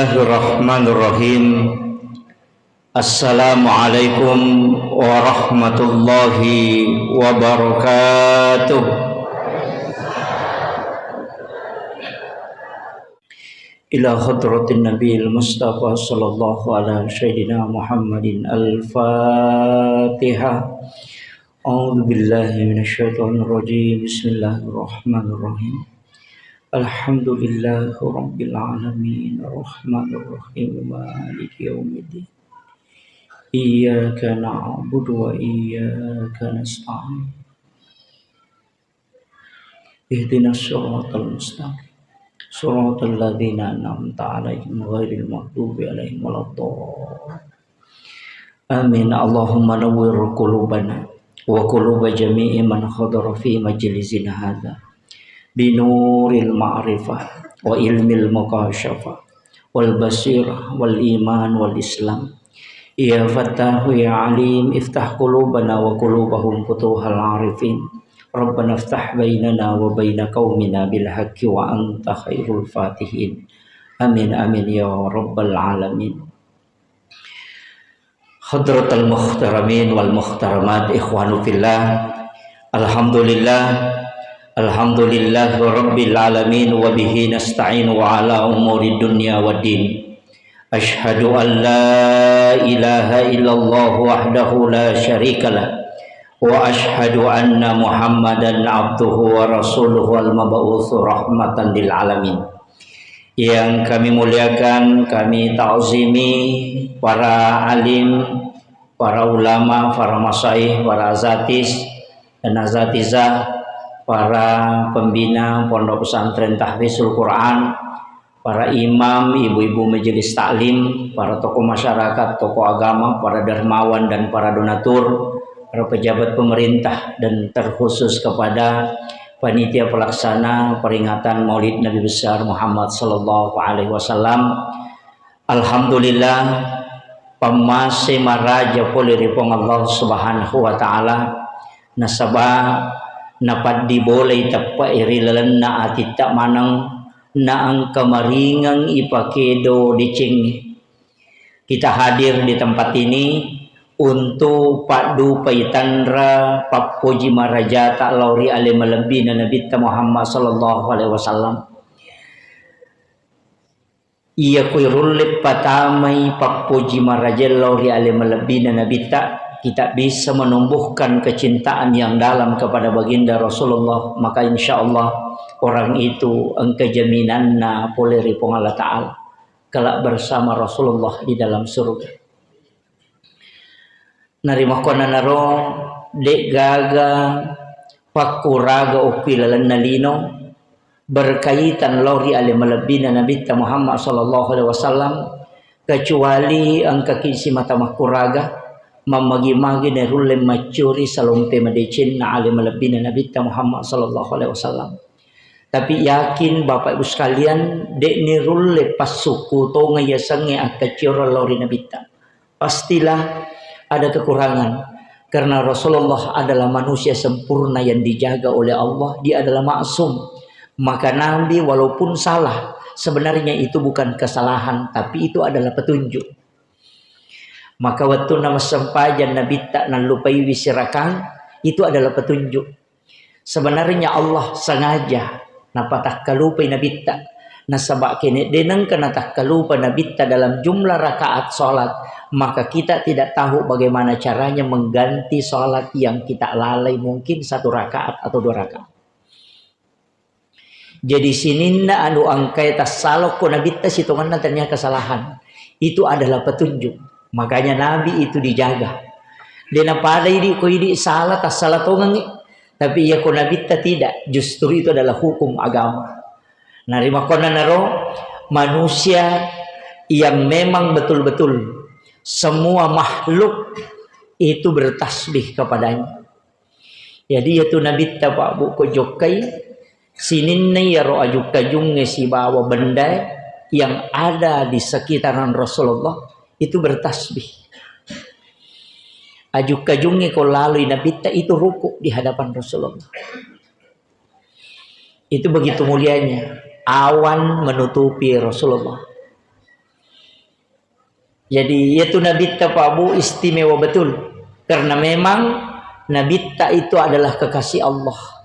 Bismillahirrahmanirrahim. Assalamualaikum warahmatullahi wabarakatuh. Ila hadratin Nabil Mustafa sallallahu ala sayyidina Muhammadin al-Fatihah. A'udzu billahi minasyaitonir rajim. Bismillahirrahmanirrahim. Alhamdulillahi rabbil alamin arrahmanir rahim maliki yaumiddin iyyaka na'budu wa iyyaka nasta'in ihdinas siratal mustaqim siratal ladzina an'amta 'alaihim ghairil maghdubi alaihim waladdallin amin. Allahumma nawwir qulubana wa quluba jami'i man hadara fi majlisina hadza binuril ma'rifah wa ilmil mukasyafah wal basirah wal iman wal islam. Ya Fattahu ya Alim, iftah qulubana wa qulubahum futuhal arifin. Rabbana iftah bainana wa baina qaumina bil haqqi wa anta khairul fatihin. Amin amin ya rabbal alamin. Hadratal muhtaramin wal muhtaramat, ikhwanu fillah. Alhamdulillah rabbil alamin wa bihi nasta'in wa ala umuri dunya waddin. Ashhadu an la ilaha illallah wahdahu la syarikalah wa ashhadu anna Muhammadan abduhu wa rasuluhu al-mab'utsu rahmatan lil alamin. Yang kami muliakan, kami ta'zimi para alim, para ulama, para masyaikh, para azatis dan azatizah, para pembina pondok pesantren tahfizul Quran, para imam, ibu-ibu majelis taklim, para tokoh masyarakat, tokoh agama, para dermawan dan para donatur, para pejabat pemerintah, dan terkhusus kepada panitia pelaksana peringatan Maulid Nabi besar Muhammad sallallahu alaihi wasallam. Alhamdulillah pamase maraja poliripong Allah subhanahu wa ta'ala nasabah napat diboleh tapa irilalan na atita manang na ang kamaringang ipakedo dicing. Kita hadir di tempat ini untuk padu paitanra papuji marajata lauri ale malebi na Nabi Muhammad sallallahu alaihi wasallam. Ia kuirulip patamai papuji marajal lauri ale malebi na Nabi kita bisa menumbuhkan kecintaan yang dalam kepada baginda Rasulullah, maka insya Allah orang itu engkau jaminanna poleri Allah Ta'ala kelak bersama Rasulullah di dalam surga. Narimahkona naro dek gaga pakuraga upilalan nalino berkaitan lori ale malabina Nabi Muhammad sallallahu alaihi wasallam, kecuali angka kisi mata makuraga mamagi-magi nerulem macuri salompe madecin na alim lebih Nabi Muhammad sallallahu alaihi wasallam. Tapi yakin Bapak Ibu sekalian, dek nirulle pasuku to ngayasange akacira lori Nabi. Pastilah ada kekurangan karena Rasulullah adalah manusia sempurna yang dijaga oleh Allah, dia adalah maksum. Maka Nabi walaupun salah, sebenarnya itu bukan kesalahan, tapi itu adalah petunjuk. Maka waktu nama sempajan Nabi tak nalupai wisirakan, itu adalah petunjuk. Sebenarnya Allah sengaja napa tak kalupai Nabi tak nasabak kene denang kena tak kalupa Nabi tak dalam jumlah rakaat salat, maka kita tidak tahu bagaimana caranya mengganti salat yang kita lalai mungkin 1 rakaat atau 2 rakaat. Jadi sininna anu angkai tasalok ko Nabi tak situngan ternyata kesalahan. Itu adalah petunjuk. Makanya Nabi itu dijaga. Dena pada ini ko ini salah tas salah tongang, tapi ya ko Nabi tidak. Justru itu adalah hukum agama. Narima kona naro manusia yang memang betul-betul semua makhluk itu bertasbih kepadanya. Jadi itu Nabi Pak Bu ko jokai sininne ya ro ajuk-ajung si bawa benda yang ada di sekitaran Rasulullah itu bertasbih. Ajuk-ajungnya kalau lalu Nabi itu rukuk di hadapan Rasulullah. Itu begitu mulianya. Awan menutupi Rasulullah. Jadi yaitu nabita Pak Bu istimewa betul. Karena memang nabita itu adalah kekasih Allah.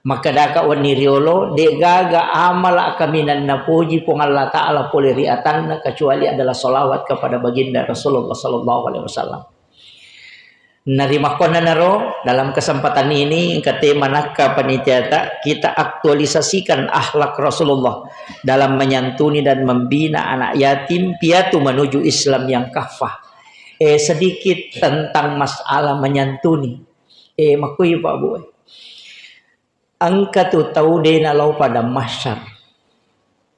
Maka daka wani riolo de gaga amala kaminan napuji pong Allah Ta'ala poli riatan kecuali adalah solawat kepada baginda Rasulullah Sallallahu Alaihi Wasallam. Narima kona naro dalam kesempatan ini ke tema nakka panitiata kita aktualisasikan akhlak Rasulullah dalam menyantuni dan membina anak yatim piatu menuju Islam yang kafah. Sedikit tentang masalah menyantuni. Makui Pak Bu. Angka tu tahu dena lau pada mahsyar.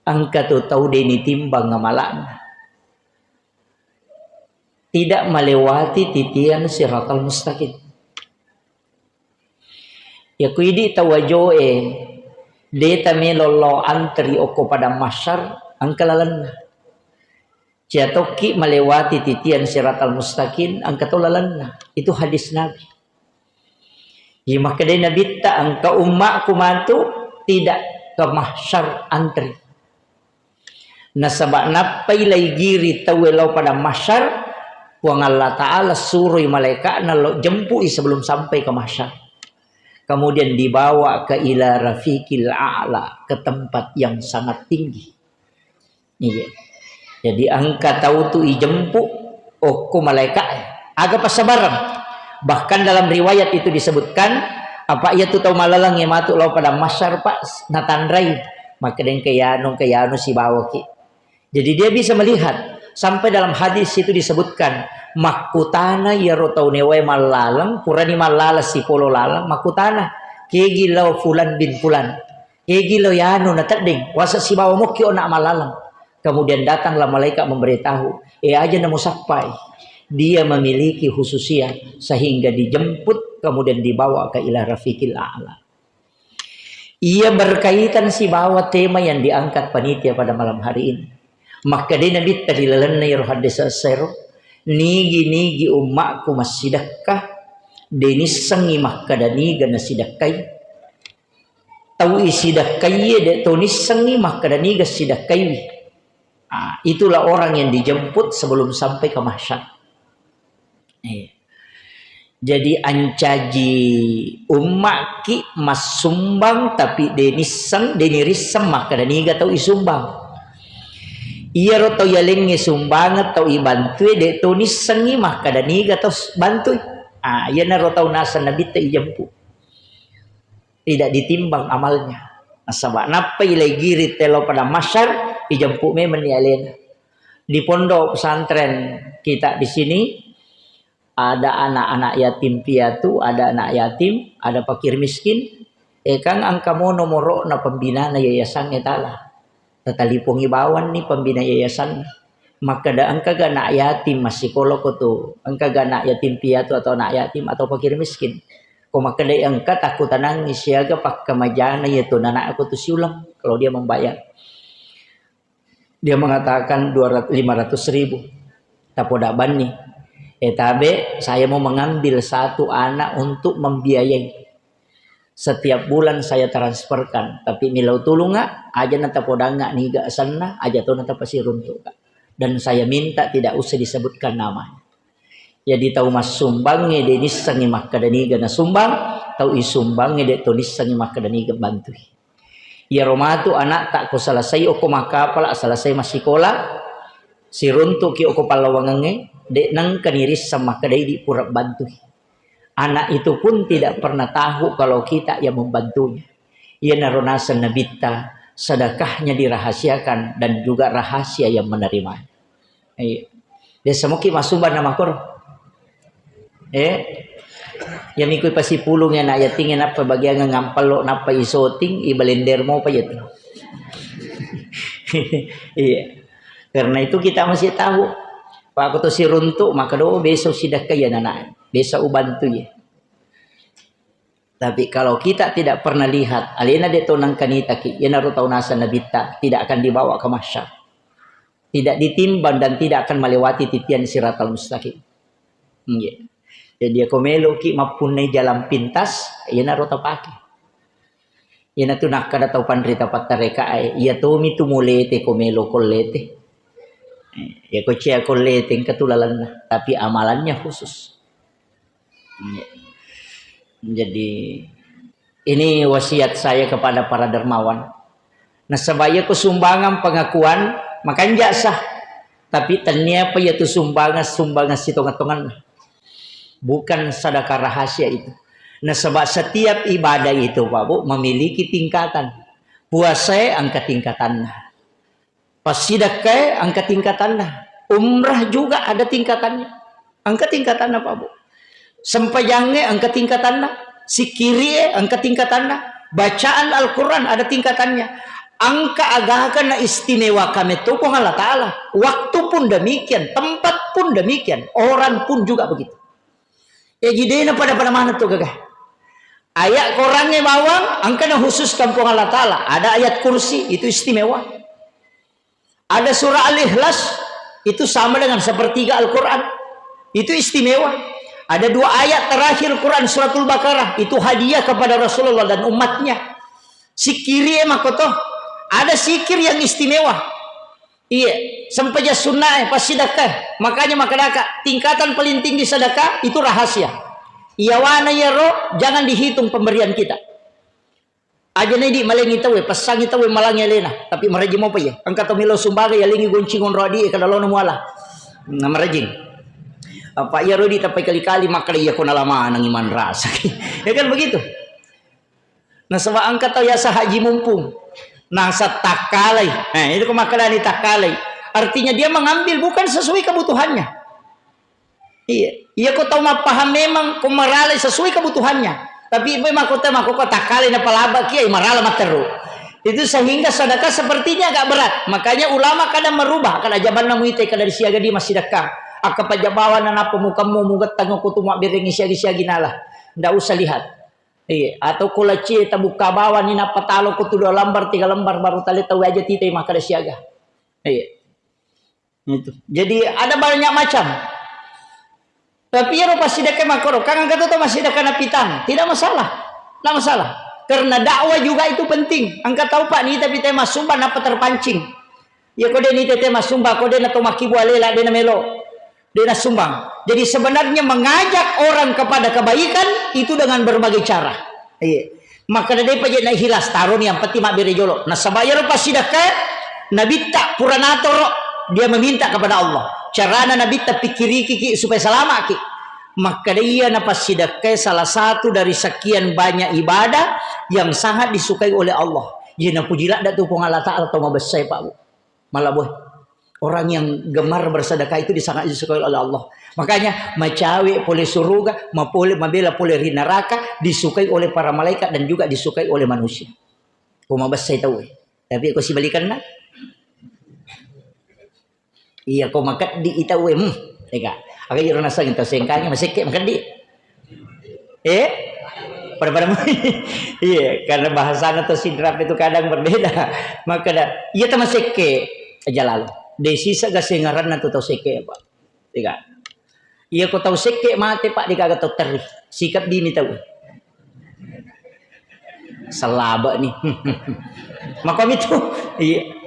Angka tu tahu deni timbang ngamalan. Tidak melewati titian siratal mustaqim. Ya kuidi tawajoe deta melolo antri oko pada mahsyar angka lalan. Jatoki melewati titian siratal mustaqim angka to lalan. Itu hadis Nabi. Ya maka dia Nabi tak angka ummak kumantu tidak ke mahsyar antri. Nasabak napai lay giri tawelau pada mahsyar wang Allah Ta'ala suruh malaikat nalo jempui sebelum sampai ke mahsyar. Kemudian dibawa ke ila rafiqil a'la, ke tempat yang sangat tinggi. Iya. Jadi angka tahu tu ijempuk ku malaikat agak pasabaran. Bahkan dalam riwayat itu disebutkan apa ia tu tahu malalang yang matuk lau pada mahsyar Pak natandrai maka den kayano si bawa ki. Jadi dia bisa melihat sampai dalam hadis itu disebutkan makutana ya rotau newe malalang purani malala si polo lalang makutana kegi lau fulan bin fulan kegi lau yano natading wasa si bawa mo kio nak malalang. Kemudian datanglah malaikat memberitahu aja nemu sapai dia memiliki khususiat sehingga dijemput kemudian dibawa ke ila rafiqil a'la. Ia berkaitan si bawa tema yang diangkat panitia pada malam hari ini. Maka dia Nabi tadi lalana ya hadis sero nigi ummakku masidakah denis sengi makadani gana sidakai tahu isidakai de tonis sengi makadani ga sidakai. Itulah orang yang dijemput sebelum sampai ke mahsyar. Jadi ancaji ummak ki mas sumbang tapi denisang denirisang maka dani ga tau isumbang. Iya ro tau yaling sumbang tau ibantu de tonis sangi maka dani ga tau bantu. Iya na ro tau nasa nabi ta ijempu. Tidak ditimbang amalnya. Nasaba napa ilai girit telo pada masyar ijempu me menialena. Di pondok pesantren kita di sini ada anak-anak yatim piatu, ada anak yatim, ada fakir miskin. Kang angka mo nomoro na pembina na yayasan etala. Tatalipong ibawan ni pembina yayasan. Maka da angka ga anak yatim masih kolok to. Angka ga anak yatim piatu atau anak yatim atau fakir miskin. Kung maka da angka takutan nangis siaga pak kamajana yaitu anak aku tu siulang kalau dia membayar. Dia mengatakan 500.000. Tapodaban nih. Tabe saya mau mengambil satu anak untuk membiayai. Setiap bulan saya transferkan. Tapi milau tulunga aja nata podanga niga sana aja tuh nata pasiruntuk. Dan saya minta tidak usah disebutkan namanya. Jadi tahu mas sumbangnya de nisangi makadaniga na sumbang. Tahu isumbangnya de to nisangi makadaniga bantu. Ya romatu anak tak ko selesai oko makapala selesai masih sekolah. Si runtuk ki oko palawangange dek nang kaniris sama kedai di pura bantu. Anak itu pun tidak pernah tahu kalau kita yang membantunya. Ia naronasan nabita sedekahnya dirahasiakan dan juga rahasia yang menerima. Dia semuki masuban nama kor. Yang mikui pasi pulung yang nak yatingin apa bagian ngampalo napa isoting ibalender mo pa yatu. Iya. Karena itu kita masih tahu. Pak aku tu si runtuk maka do besok sidak kaya anak. Besok ubantu ya. Tapi kalau kita tidak pernah lihat alena de tonang kanita ki yana ro tau nasa nabita tidak akan dibawa ke mahsyar. Tidak ditimbang dan tidak akan melewati titian siratal mustaqim. Nggih. Jadi dia komelo ki mapunai jalan pintas yana ro tau pake. Yana tu nak kada tau pandrita patareka ai. Ya to mi tumulete komelo kolete. Ya kucia kuleting ketulalan lah, tapi amalannya khusus. Jadi ini wasiat saya kepada para dermawan. Nah sebaya kesumbangan pengakuan makan jasa, tapi ternyata ya tu sumbangan si tongan-tongan, bukan sedekah rahasia itu. Nah sebab setiap ibadah itu Pak Bu memiliki tingkatan. Puasa angkat tingkatannya, pasidakah angkat tingkatannya, umrah juga ada tingkatannya, angkat tingkatannya Pak Bu. Sempayangnya angkat tingkatannya, sikiri angkat tingkatannya, bacaan Al-Quran ada tingkatannya. Angka agakan istimewa kami itu kong Allah Ta'ala. Waktu pun demikian, tempat pun demikian, orang pun juga begitu. Ya jadinya pada mana tuh gagah. Ayat Qurannya bawang, angkanya khusus kampung Allah Ta'ala. Ada ayat kursi, itu istimewa. Ada surah Al-Ikhlas, itu sama dengan sepertiga Al-Quran. Itu istimewa. Ada 2 ayat terakhir Quran, suratul Baqarah. Itu hadiah kepada Rasulullah dan umatnya. Sikiri makotoh. Ada sikir yang istimewa. Iya. Sampai sunnah, pas sedekah. Makanya tingkatan paling tinggi sedekah, itu rahasia. Iyawana ya roh, jangan dihitung pemberian kita. Aja nih di malengi tawe, pasang tawe malangnya lena, tapi merajim apa ya? Angkat milo sumbaga ya lingi goncingon rodi kada lono muala. Nah merajim. Apa ya rodi tapi kali-kali makali ya kuna lama nang iman rasa. Ya kan begitu. Nah sebab angkat tahu ya haji mumpung. Nah satakalai. Nah itu kemakadani takalai. Artinya dia mengambil bukan sesuai kebutuhannya. Iya kau tahu paham memang kau maralai sesuai kebutuhannya. Tapi memang kau takalai na palaba kia marala materu. Itu sehingga sedekah sepertinya agak berat. Makanya ulama kadang merubah. Kada jaban namu ite kada disiaga di masih sedekah. Aka pajabawan na pemukamu mugat tango kutumak biringi siagi-siagi nala. Ndak usah lihat. Iya. Atau kulaci tabuka bawan ni na patalo kutu 2 lembar 3 lembar baru tali tahu aja tite maka kada siaga. Iya. Itu. Jadi ada banyak macam. Tapi ya pasti sedekah makro. Kangen kata tu masih sedekah napitan, tidak masalah, tidak masalah. Karena dakwah juga itu penting. Angkat tahu Pak ni tapi tema sumba napa terpancing. Ya kode ni tema sumba kode na tomaki bualela de na melo, de na sumbang. Jadi sebenarnya mengajak orang kepada kebaikan itu dengan berbagai cara. Iya. Maka dari paje na hilas tarun yang peti mak berejolo. Nah sabayar pasti sedekah nabi tak puranatoro dia meminta kepada Allah. Carana Nabi pikiri kiki supaya selamat ki. Maka dia napa sedekah salah satu dari sekian banyak ibadah yang sangat disukai oleh Allah. Dia na pujilah dak tu Allah Ta'ala atau mabesai Pak Bu. Malah boy. Orang yang gemar bersedekah itu sangat disukai oleh Allah. Makanya macawe boleh surga, mabela boleh neraka, disukai oleh para malaikat dan juga disukai oleh manusia. Kau mabesai tahu. Tapi aku si balikan nak. Iya kau makan di ita wem, tega. Agak jero nasa kita sengkanya masih kek makan di. Pada iya karena bahasa atau sidrap itu kadang berbeda. Maka dah, iya ta masih kek aja lalu. Desi saga sengaran na tahu seke Pak. Tega. Iya kau tahu seke mate Pak di kagak tahu teri. Sikap di tahu. Selaba nih. Makom itu iya